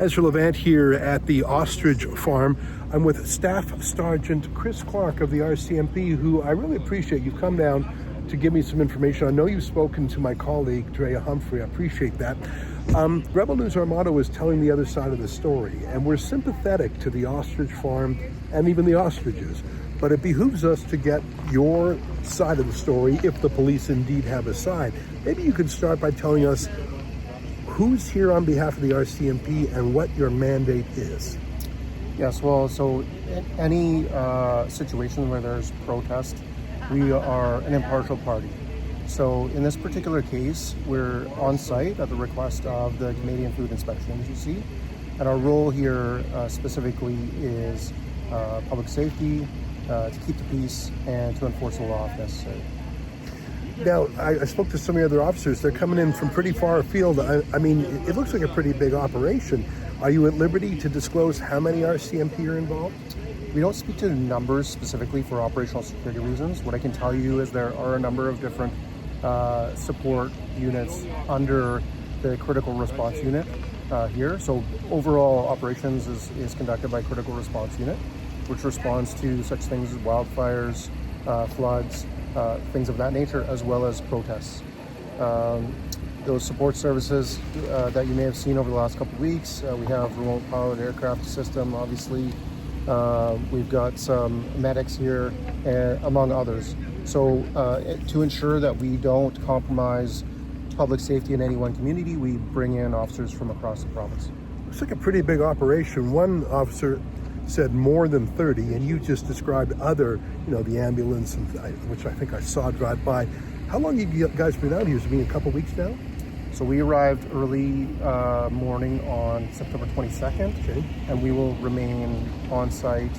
Ezra Levant here at the Ostrich Farm. I'm with Staff Sergeant Kris Clark of the RCMP, who I really appreciate. You've come down to give me some information. I know you've spoken to my colleague, Drea Humphrey. I appreciate that. Rebel News Armado is telling the other side of the story, and we're sympathetic to the ostrich farm and even the ostriches. But it behooves us to get your side of the story if the police indeed have a side. Maybe you could start by telling us who's here on behalf of the RCMP and what your mandate is. Yes, well, so in any situation where there's protest, we are an impartial party. So in this particular case, we're on site at the request of the Canadian Food Inspection Agency. And our role here specifically is public safety, to keep the peace, and to enforce the law if necessary. Now, I spoke to some of the other officers. They're coming in from pretty far afield. I mean, it looks like a pretty big operation. Are you at liberty to disclose how many RCMP are involved? We don't speak to numbers specifically for operational security reasons. What I can tell you is there are a number of different support units under the critical response unit here. So overall operations is conducted by critical response unit, which responds to such things as wildfires, floods, things of that nature, as well as protests. Those support services that you may have seen over the last couple of weeks, we have remote powered aircraft system, obviously. We've got some medics here, among others. So to ensure that we don't compromise public safety in any one community, we bring in officers from across the province. It's like a pretty big operation. One officer said more than 30, and you just described other, the ambulance, which I think I saw drive by. How long have you guys been out here? Has it been a couple weeks now? So we arrived early morning on September 22nd, okay, and we will remain on site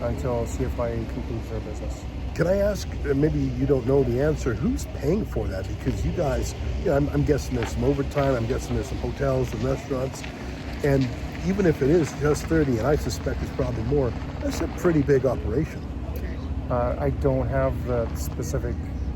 until CFIA concludes their business. Can I ask, maybe you don't know the answer, who's paying for that? Because you guys, I'm guessing there's some overtime, I'm guessing there's some hotels and restaurants, and even if it is just 30, and I suspect it's probably more, that's a pretty big operation. I don't have the specific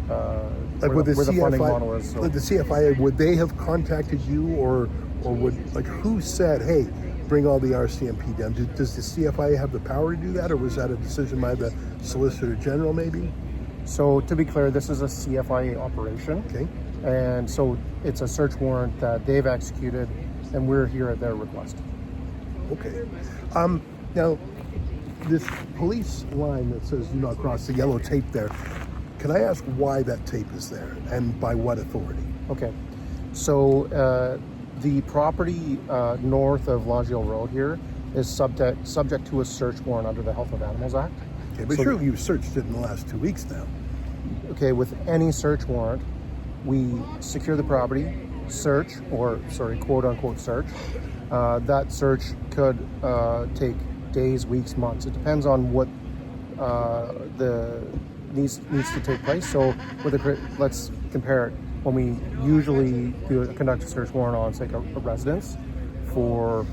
like with the funding model is. So. The CFIA, would they have contacted you, or would, who said, hey, bring all the RCMP down? Does the CFIA have the power to do that, or was that a decision by the Solicitor General maybe? So to be clear, this is a CFIA operation. Okay. And so it's a search warrant that they've executed, and we're here at their request. Okay. Now, this police line that says do not cross, the yellow tape there, can I ask why that tape is there and by what authority? Okay. So the property north of Longueuil Road here is subject to a search warrant under the Health of Animals Act. Okay, but surely you've searched it in the last 2 weeks now. Okay, with any search warrant, we secure the property, quote unquote search. That search could take days, weeks, months. It depends on what needs to take place. So let's compare it. When we usually conduct a search warrant on, say, a residence for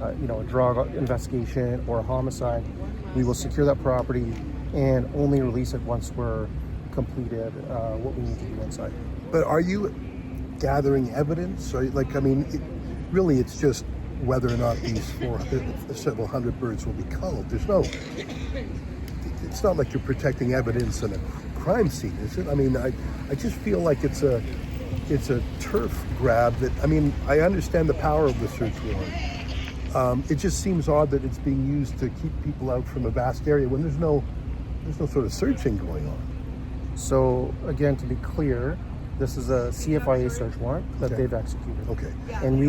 a drug investigation or a homicide, we will secure that property and only release it once we're completed what we need to do inside. But are you gathering evidence? Or really it's just whether or not these several hundred birds will be culled. It's not like you're protecting evidence in a crime scene, is it? I just feel like it's a turf grab that, I understand the power of the search warrant. It just seems odd that it's being used to keep people out from a vast area when there's no sort of searching going on. So again, to be clear, this is a CFIA search warrant that they've executed. Okay. And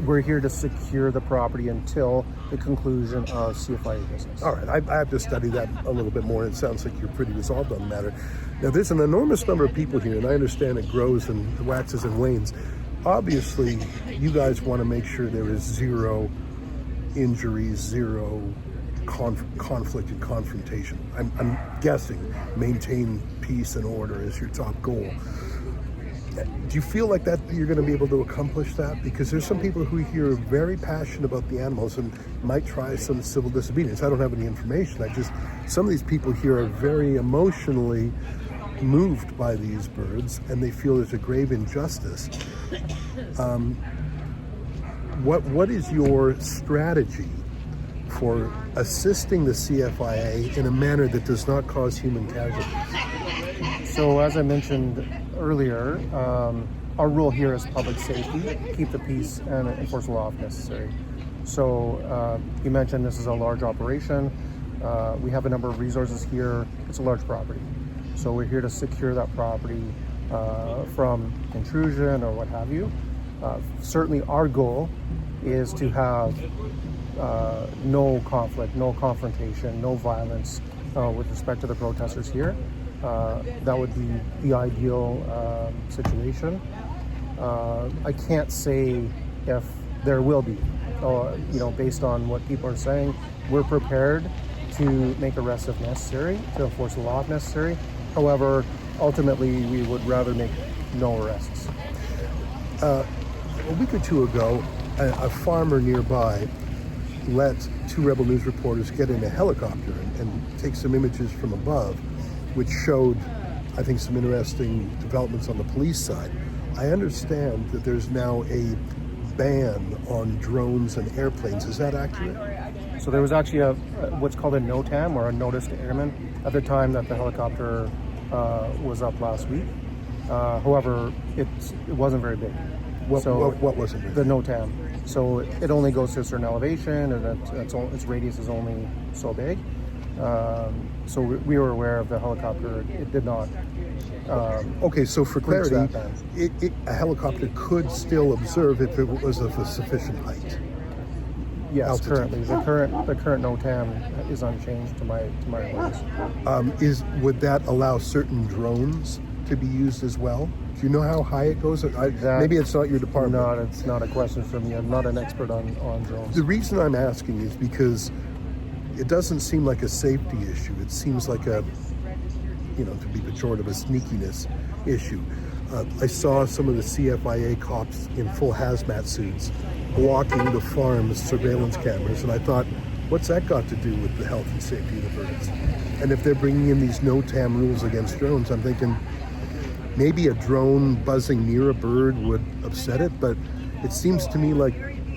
we're here to secure the property until the conclusion of CFIA business. All right, I have to study that a little bit more. It sounds like you're pretty resolved on the matter. Now, there's an enormous number of people here, and I understand it grows and waxes and wanes. Obviously, you guys want to make sure there is zero injuries, zero conflict and confrontation. I'm guessing maintain peace and order is your top goal. Do you feel like that you're going to be able to accomplish that? Because there's some people who here are very passionate about the animals and might try some civil disobedience. I don't have any information. Some of these people here are very emotionally moved by these birds, and they feel there's a grave injustice. what is your strategy for assisting the CFIA in a manner that does not cause human casualties? So as I mentioned earlier, our role here is public safety, keep the peace and enforce the law if necessary. So you mentioned this is a large operation. We have a number of resources here. It's a large property. So we're here to secure that property from intrusion or what have you. Certainly our goal is to have no conflict, no confrontation, no violence with respect to the protesters here. That would be the ideal situation. I can't say if there will be, based on what people are saying. We're prepared to make arrests if necessary, to enforce the law if necessary. However, ultimately, we would rather make no arrests. A week or two ago, a farmer nearby let two Rebel News reporters get in a helicopter and take some images from above, which showed, I think, some interesting developments on the police side. I understand that there's now a ban on drones and airplanes. Is that accurate? So there was actually what's called a NOTAM, or a notice to airmen, at the time that the helicopter was up last week. However, it wasn't very big. What wasn't big? The NOTAM. So it only goes to a certain elevation, and its radius is only so big. So we were aware of the helicopter. It did not. Okay, so for clarity, a helicopter could still observe if it was of a sufficient height. Yes, altitude. currently the current NOTAM is unchanged to my awareness. Would that allow certain drones to be used as well? Do you know how high it goes? Maybe it's not your department. No, it's not a question for me. I'm not an expert on drones. The reason I'm asking is because it doesn't seem like a safety issue. It seems like a, to be pejorative, a sneakiness issue. I saw some of the CFIA cops in full hazmat suits blocking the farm's surveillance cameras, and I thought, what's that got to do with the health and safety of the birds? And if they're bringing in these NOTAM rules against drones, I'm thinking maybe a drone buzzing near a bird would upset it, but it seems to me like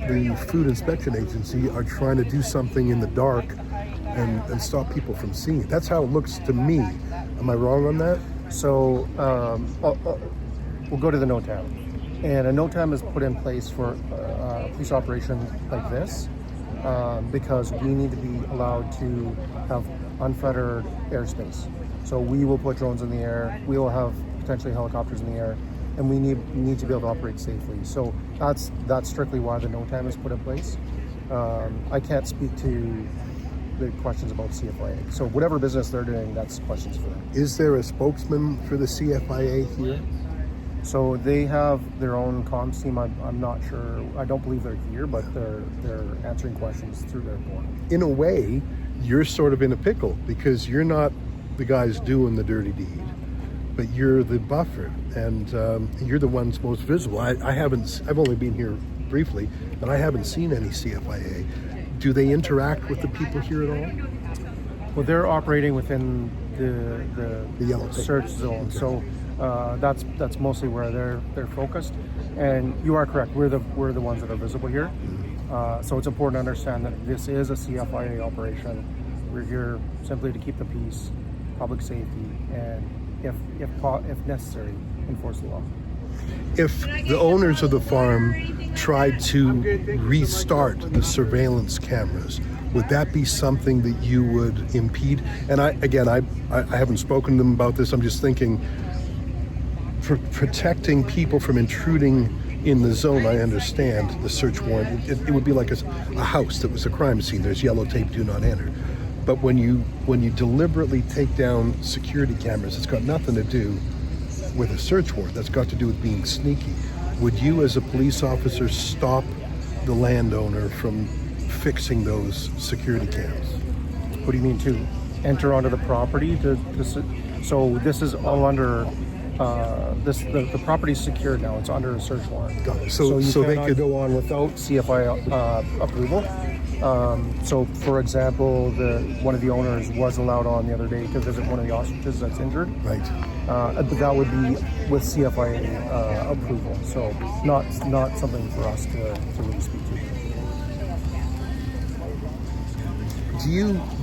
the Food Inspection Agency are trying to do something in the dark and stop people from seeing it. That's how it looks to me. Am I wrong on that? So we'll go to the NOTAM. And a NOTAM is put in place for a police operation like this because we need to be allowed to have unfettered airspace. So we will put drones in the air, we will have potentially helicopters in the air, and we need to be able to operate safely. So that's strictly why the NOTAM is put in place. I can't speak to the questions about CFIA. So whatever business they're doing, that's questions for them. Is there a spokesman for the CFIA here? So they have their own comms team. I'm not sure. I don't believe they're here, but they're answering questions through their board. In a way, you're sort of in a pickle because you're not the guys doing the dirty deed, but you're the buffer, and you're the ones most visible. I've only been here briefly, but I haven't seen any CFIA. Do they interact with the people here at all? Well, they're operating within the yellow search zone. Okay. So that's mostly where they're focused. And you are correct. We're the ones that are visible here. So it's important to understand that this is a CFIA operation. We're here simply to keep the peace, public safety, and if necessary, enforce the law. If the owners of the farm tried to restart the surveillance cameras, would that be something that you would impede? And I haven't spoken to them about this. I'm just thinking, for protecting people from intruding in the zone, I understand the search warrant. It would be like a house that was a crime scene. There's yellow tape, do not enter. But when you deliberately take down security cameras, it's got nothing to do with a search warrant. That's got to do with being sneaky. Would you, as a police officer, stop the landowner from fixing those security cams? What do you mean, to enter onto the property? So this is all under the property's secured now. It's under a search warrant. Got it. So they could go on without CFI approval. So, for example, one of the owners was allowed on the other day to visit one of the ostriches that's injured. Right. but that would be with CFIA approval. So not something for us to really speak to.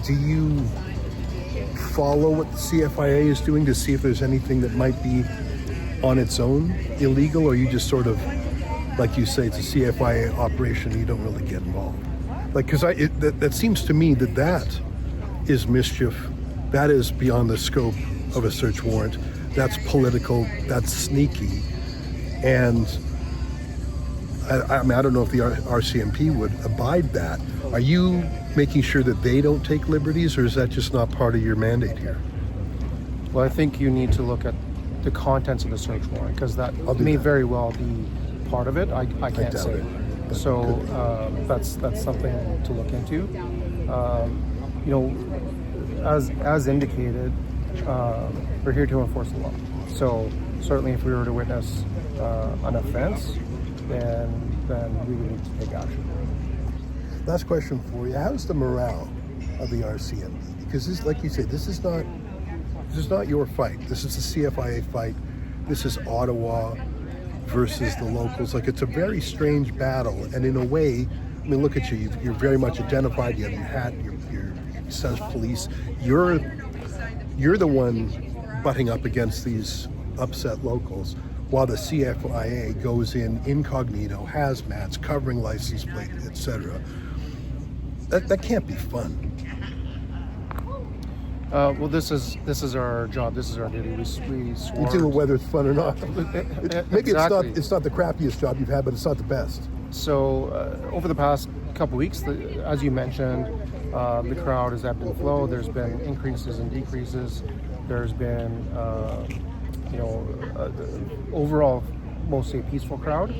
Do you follow what the CFIA is doing to see if there's anything that might be on its own illegal, or you just sort of, like you say, it's a CFIA operation, you don't really get involved? Like, because that seems to me that is mischief, that is beyond the scope of a search warrant, that's political, that's sneaky, and I mean, I don't know if the RCMP would abide that. Are you making sure that they don't take liberties, or is that just not part of your mandate here? Well, I think you need to look at the contents of the search warrant, because that may very well be part of it. I can't say. So that's something to look into. As indicated, we're here to enforce the law. So certainly, if we were to witness an offense, then we would need to take action. Last question for you: how's the morale of the RCMP? Because this, like you say, this is not your fight. This is the CFIA fight. This is Ottawa versus the locals. Like, it's a very strange battle, and in a way, I mean, look at you. You're very much identified. You have your hat. It says police. You're the one butting up against these upset locals, while the CFIA goes in incognito, hazmats, covering license plate, etc. That can't be fun. Well, this is our job. This is our duty. We swore. You do it whether it's fun or not. Maybe Exactly. it's not the crappiest job you've had, but it's not the best. So over the past couple weeks, as you mentioned, the crowd has ebbed and flowed. There's been increases and decreases. There's been overall mostly a peaceful crowd.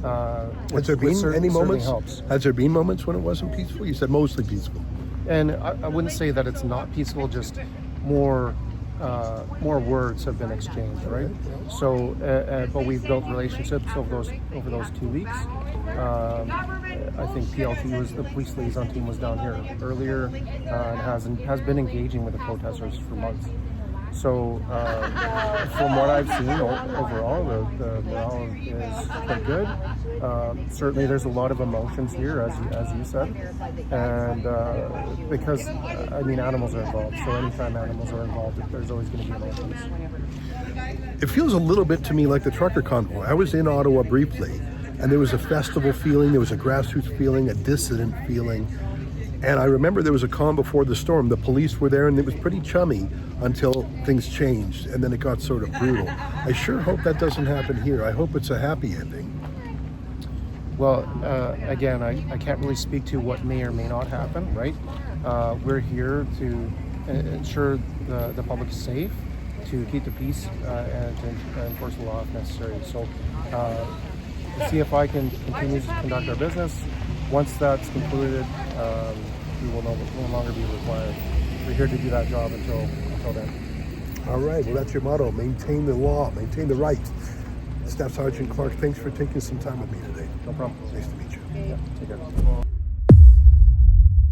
Has there been any moments? Helps. Has there been moments when it wasn't peaceful? You said mostly peaceful. And I wouldn't say that it's not peaceful. Just more words have been exchanged, right? So, but we've built relationships over those 2 weeks. I think PLT the police liaison team was down here earlier and has been engaging with the protesters for months. So from what I've seen overall, the morale is quite good. Certainly there's a lot of emotions here, as you said, and because animals are involved, so anytime animals are involved, there's always going to be emotions. It feels a little bit to me like the trucker convoy. I was in Ottawa briefly, and there was a festival feeling, there was a grassroots feeling, a dissident feeling. And I remember there was a calm before the storm. The police were there, and it was pretty chummy until things changed, and then it got sort of brutal. I sure hope that doesn't happen here. I hope it's a happy ending. Well, again, I can't really speak to what may or may not happen, right? We're here to ensure the public is safe, to keep the peace, and to enforce the law if necessary. So the CFI can continue to conduct our business. Once that's concluded, we will no longer be required. We're here to do that job until then. All right, well, that's your motto: maintain the law, maintain the right. Staff Sergeant Clark, thanks for taking some time with me today. No problem. Nice to meet you. Yeah, take care.